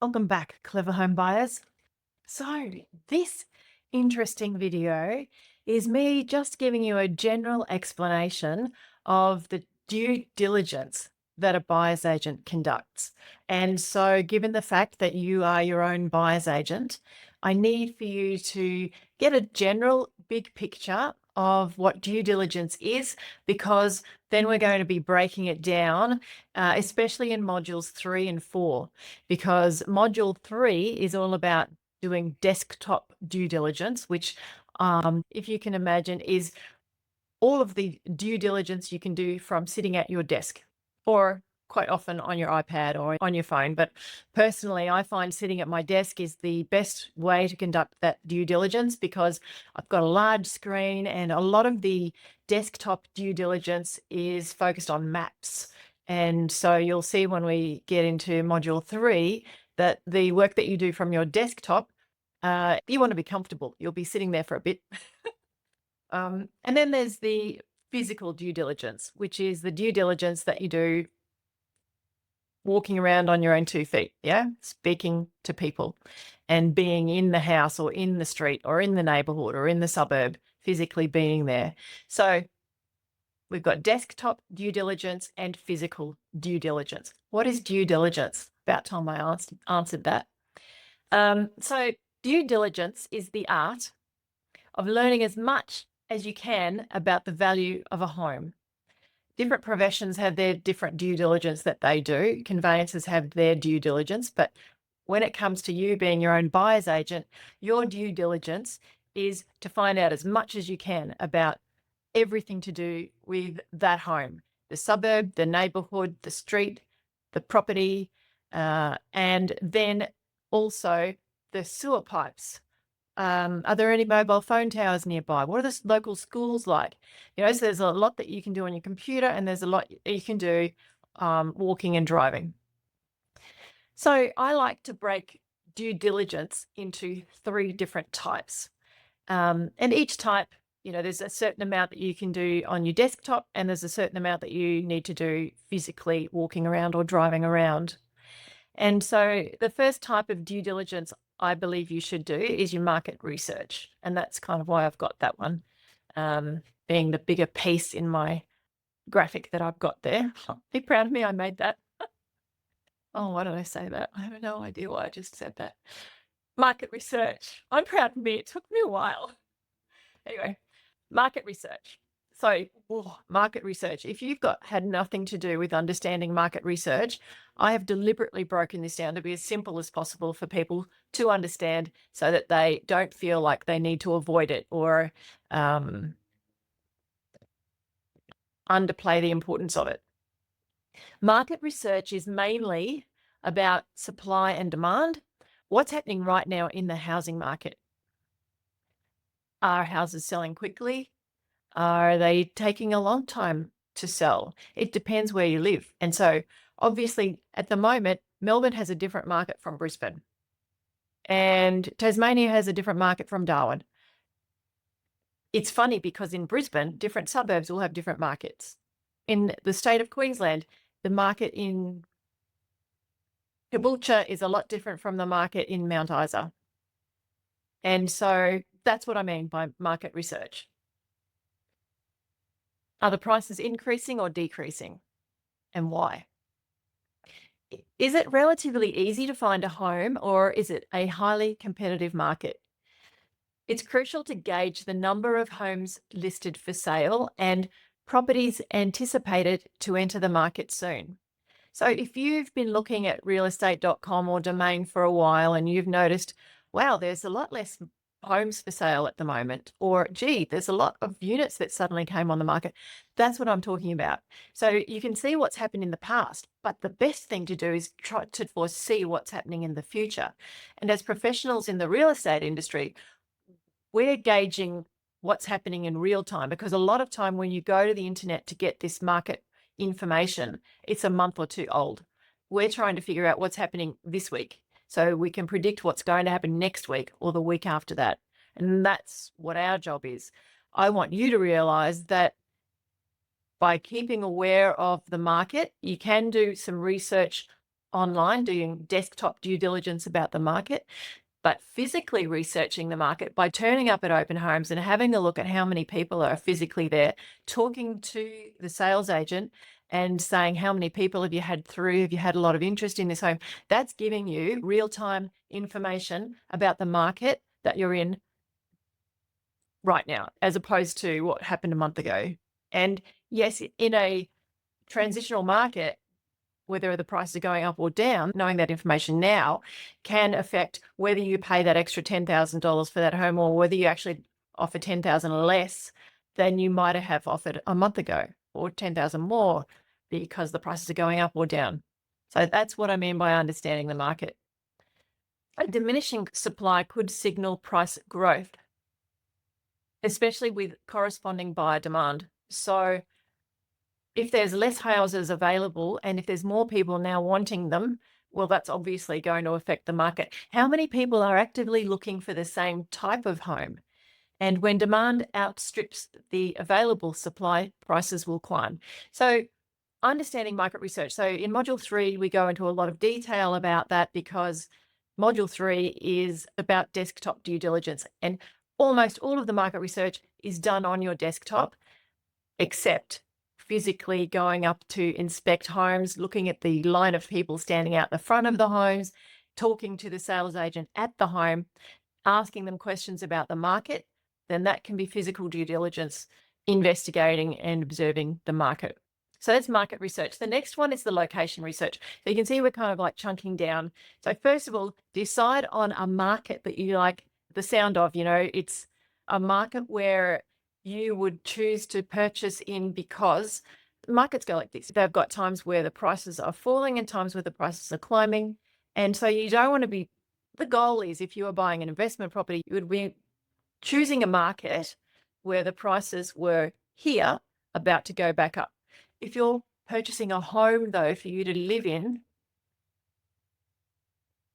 Welcome back, clever home buyers. So this interesting video is me just giving you a general explanation of the due diligence that a buyer's agent conducts. And so given the fact that you are your own buyer's agent, I need for you to get a general big picture of what due diligence is, because then we're going to be breaking it down, especially in modules 3 and 4, because module 3 is all about doing desktop due diligence, which, if you can imagine, is all of the due diligence you can do from sitting at your desk, or quite often on your iPad or on your phone. But personally, I find sitting at my desk is the best way to conduct that due diligence, because I've got a large screen and a lot of the desktop due diligence is focused on maps. And so you'll see when we get into module 3 that the work that you do from your desktop, you want to be comfortable. You'll be sitting there for a bit. And then there's the physical due diligence, which is the due diligence that you do walking around on your own 2 feet, speaking to people and being in the house or in the street or in the neighborhood or in the suburb, physically being there. So we've got desktop due diligence and physical due diligence. What is due diligence? About time I answered that. So due diligence is the art of learning as much as you can about the value of a home. Different professions have their different due diligence that they do. Conveyancers have their due diligence, but when it comes to you being your own buyer's agent, your due diligence is to find out as much as you can about everything to do with that home, the suburb, the neighborhood, the street, the property, and then also the sewer pipes. Are there any mobile phone towers nearby? What are the local schools like? So there's a lot that you can do on your computer, and there's a lot you can do walking and driving. So I like to break due diligence into 3 different types. And each type, there's a certain amount that you can do on your desktop, and there's a certain amount that you need to do physically walking around or driving around. And so the first type of due diligence I believe you should do is your market research. And that's kind of why I've got that one, being the bigger piece in my graphic that I've got there. Be proud of me, I made that. Oh, why did I say that? I have no idea why I just said that. Market research. I'm proud of me. It took me a while. Anyway, market research. So market research, if you've had nothing to do with understanding market research, I have deliberately broken this down to be as simple as possible for people to understand, so that they don't feel like they need to avoid it or underplay the importance of it. Market research is mainly about supply and demand. What's happening right now in the housing market? Are houses selling quickly? Are they taking a long time to sell? It depends where you live. And so obviously at the moment, Melbourne has a different market from Brisbane, and Tasmania has a different market from Darwin. It's funny because in Brisbane, different suburbs will have different markets. In the state of Queensland, the market in Caboolture is a lot different from the market in Mount Isa. And so that's what I mean by market research. Are the prices increasing or decreasing, and why? Is it relatively easy to find a home, or is it a highly competitive market? It's crucial to gauge the number of homes listed for sale and properties anticipated to enter the market soon. So if you've been looking at realestate.com or Domain for a while and you've noticed, wow, there's a lot less homes for sale at the moment, or gee, there's a lot of units that suddenly came on the market, that's what I'm talking about. So you can see what's happened in the past, but the best thing to do is try to foresee what's happening in the future. And as professionals in the real estate industry, we're gauging what's happening in real time, because a lot of time when you go to the internet to get this market information, it's a month or 2 old. We're trying to figure out what's happening this week, so we can predict what's going to happen next week or the week after that. And that's what our job is. I want you to realize that by keeping aware of the market, you can do some research online, doing desktop due diligence about the market, but physically researching the market by turning up at open homes and having a look at how many people are physically there, talking to the sales agent and saying, how many people have you had through? Have you had a lot of interest in this home? That's giving you real-time information about the market that you're in right now, as opposed to what happened a month ago. And yes, in a transitional market, whether the prices are going up or down, knowing that information now can affect whether you pay that extra $10,000 for that home or whether you actually offer $10,000 less than you might have offered a month ago, or $10,000 more because the prices are going up or down. So that's what I mean by understanding the market. A diminishing supply could signal price growth, especially with corresponding buyer demand. So if there's less houses available and if there's more people now wanting them, well, that's obviously going to affect the market. How many people are actively looking for the same type of home? And when demand outstrips the available supply, prices will climb. So understanding market research. So in Module 3, we go into a lot of detail about that because Module 3 is about desktop due diligence. And almost all of the market research is done on your desktop, except physically going up to inspect homes, looking at the line of people standing out the front of the homes, talking to the sales agent at the home, asking them questions about the market, then that can be physical due diligence, investigating and observing the market. So that's market research. The next one is the location research. So you can see we're kind of like chunking down. So first of all, decide on a market that you like the sound of. It's a market where you would choose to purchase in because markets go like this. They've got times where the prices are falling and times where the prices are climbing. And so you don't want to be, the goal is if you are buying an investment property, you would be choosing a market where the prices were here about to go back up. If you're purchasing a home though, for you to live in,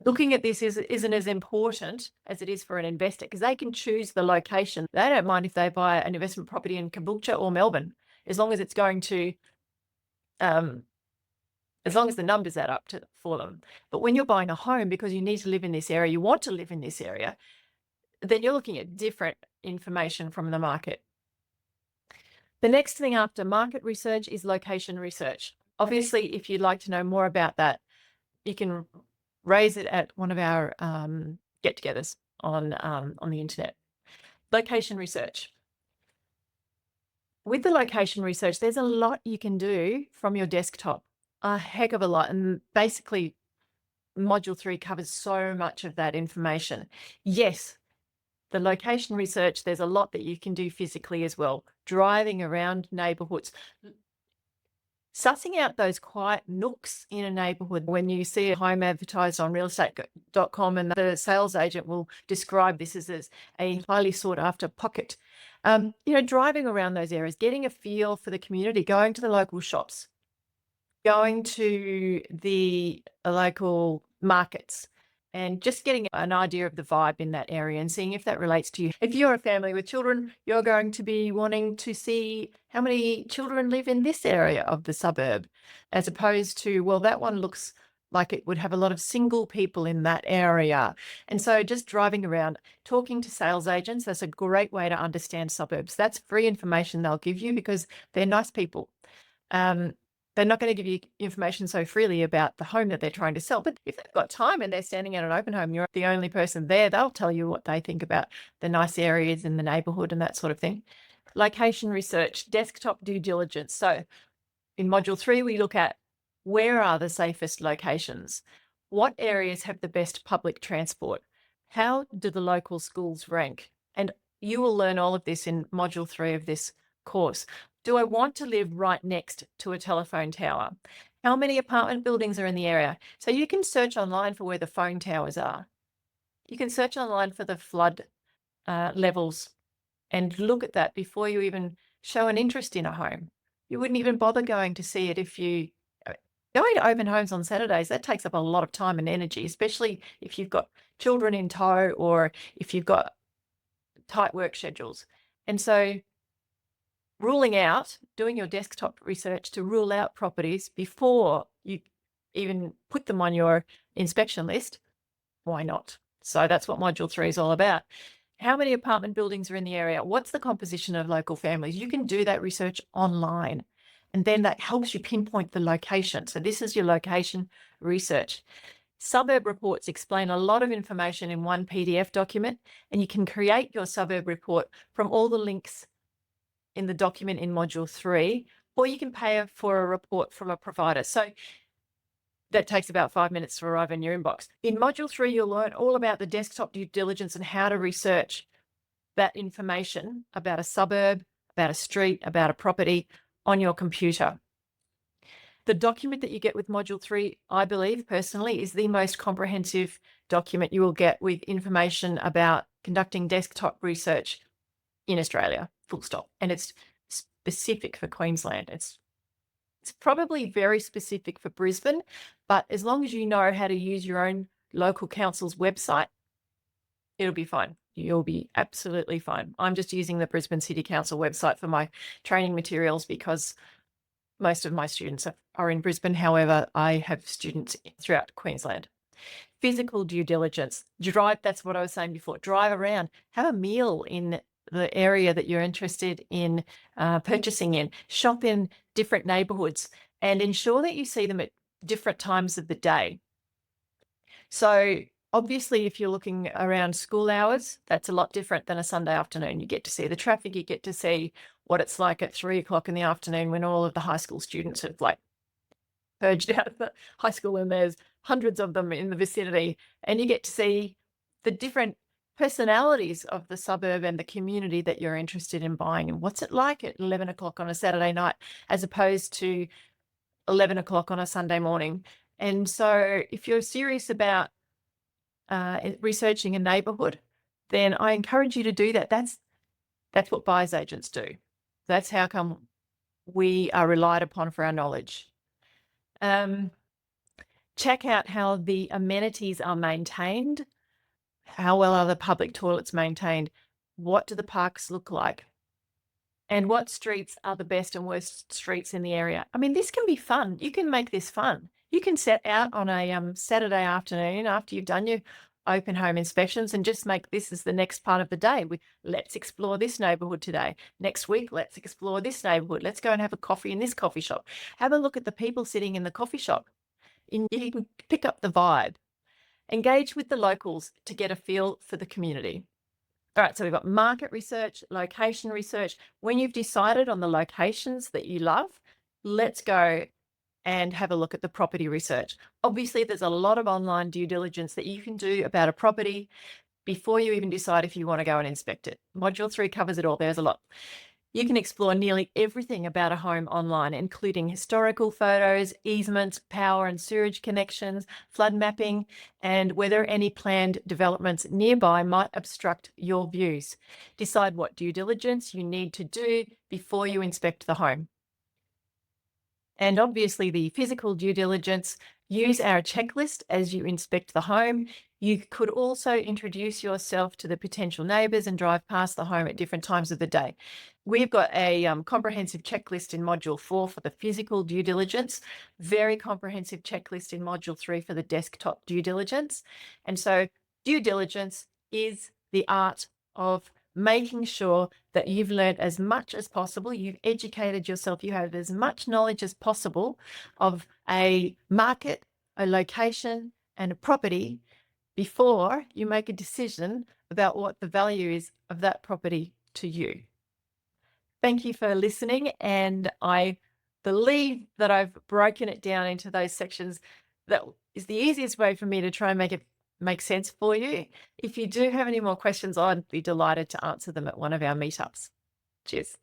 looking at this isn't as important as it is for an investor because they can choose the location. They don't mind if they buy an investment property in Caboolture or Melbourne, as long as it's going to, as long as the numbers add up for them. But when you're buying a home because you need to live in this area, you want to live in this area, then you're looking at different information from the market. The next thing after market research is location research. Obviously, if you'd like to know more about that, you can raise it at one of our get-togethers on the internet. Location research. With the location research, there's a lot you can do from your desktop, a heck of a lot. And basically, Module 3 covers so much of that information. Yes, the location research, there's a lot that you can do physically as well. Driving around neighborhoods, sussing out those quiet nooks in a neighborhood. When you see a home advertised on realestate.com and the sales agent will describe this as a highly sought after pocket, driving around those areas, getting a feel for the community, going to the local shops, going to the local markets, and just getting an idea of the vibe in that area and seeing if that relates to you. If you're a family with children, you're going to be wanting to see how many children live in this area of the suburb, as opposed to, well, that one looks like it would have a lot of single people in that area. And so just driving around, talking to sales agents, that's a great way to understand suburbs. That's free information they'll give you because they're nice people. They're not going to give you information so freely about the home that they're trying to sell. But if they've got time and they're standing at an open home, you're the only person there, they'll tell you what they think about the nice areas in the neighborhood and that sort of thing. Location research, desktop due diligence. So in Module 3, we look at where are the safest locations? What areas have the best public transport? How do the local schools rank? And you will learn all of this in Module 3 of this course. Do I want to live right next to a telephone tower? How many apartment buildings are in the area? So you can search online for where the phone towers are. You can search online for the flood levels and look at that before you even show an interest in a home. You wouldn't even bother going to see it if you going to open homes on Saturdays. That takes up a lot of time and energy, especially if you've got children in tow or if you've got tight work schedules. And so doing your desktop research to rule out properties before you even put them on your inspection list, why not? So that's what Module 3 is all about. How many apartment buildings are in the area? What's the composition of local families? You can do that research online, and then that helps you pinpoint the location. So this is your location research. Suburb reports explain a lot of information in one PDF document, and you can create your suburb report from all the links in the document in Module 3, or you can pay for a report from a provider. So that takes about 5 minutes to arrive in your inbox. In Module 3, you'll learn all about the desktop due diligence and how to research that information about a suburb, about a street, about a property on your computer. The document that you get with Module 3, I believe personally, is the most comprehensive document you will get with information about conducting desktop research in Australia, full stop. And it's specific for Queensland. It's probably very specific for Brisbane, but as long as you know how to use your own local council's website, it'll be fine. You'll be absolutely fine. I'm just using the Brisbane City Council website for my training materials because most of my students are in Brisbane. However, I have students throughout Queensland. Physical due diligence. Drive, that's what I was saying before. Drive around, have a meal in the area that you're interested in purchasing in, shop in different neighbourhoods, and ensure that you see them at different times of the day. So obviously, if you're looking around school hours, that's a lot different than a Sunday afternoon. You get to see the traffic, you get to see what it's like at 3 o'clock in the afternoon when all of the high school students have like purged out of the high school and there's hundreds of them in the vicinity, and you get to see the different personalities of the suburb and the community that you're interested in buying, and what's it like at 11 o'clock on a Saturday night as opposed to 11 o'clock on a Sunday morning. And so if you're serious about researching a neighbourhood, then I encourage you to do that. That's what buyer's agents do. That's how come we are relied upon for our knowledge. Check out how the amenities are maintained. How well are the public toilets maintained? What do the parks look like? And what streets are the best and worst streets in the area? I mean, this can be fun. You can make this fun. You can set out on a Saturday afternoon after you've done your open home inspections and just make this as the next part of the day. Let's explore this neighbourhood today. Next week, let's explore this neighbourhood. Let's go and have a coffee in this coffee shop. Have a look at the people sitting in the coffee shop. You can pick up the vibe. Engage with the locals to get a feel for the community. All right, so we've got market research, location research. When you've decided on the locations that you love, let's go and have a look at the property research. Obviously, there's a lot of online due diligence that you can do about a property before you even decide if you want to go and inspect it. Module 3 covers it all. There's a lot. You can explore nearly everything about a home online, including historical photos, easements, power and sewage connections, flood mapping, and whether any planned developments nearby might obstruct your views. Decide what due diligence you need to do before you inspect the home. And obviously the physical due diligence, use our checklist as you inspect the home. You could also introduce yourself to the potential neighbours and drive past the home at different times of the day. We've got a comprehensive checklist in Module 4 for the physical due diligence, very comprehensive checklist in Module 3 for the desktop due diligence. And so due diligence is the art of making sure that you've learned as much as possible, you've educated yourself, you have as much knowledge as possible of a market, a location, and a property before you make a decision about what the value is of that property to you. Thank you for listening, and I believe that I've broken it down into those sections. That is the easiest way for me to try and make it make sense for you. If you do have any more questions, I'd be delighted to answer them at one of our meetups. Cheers.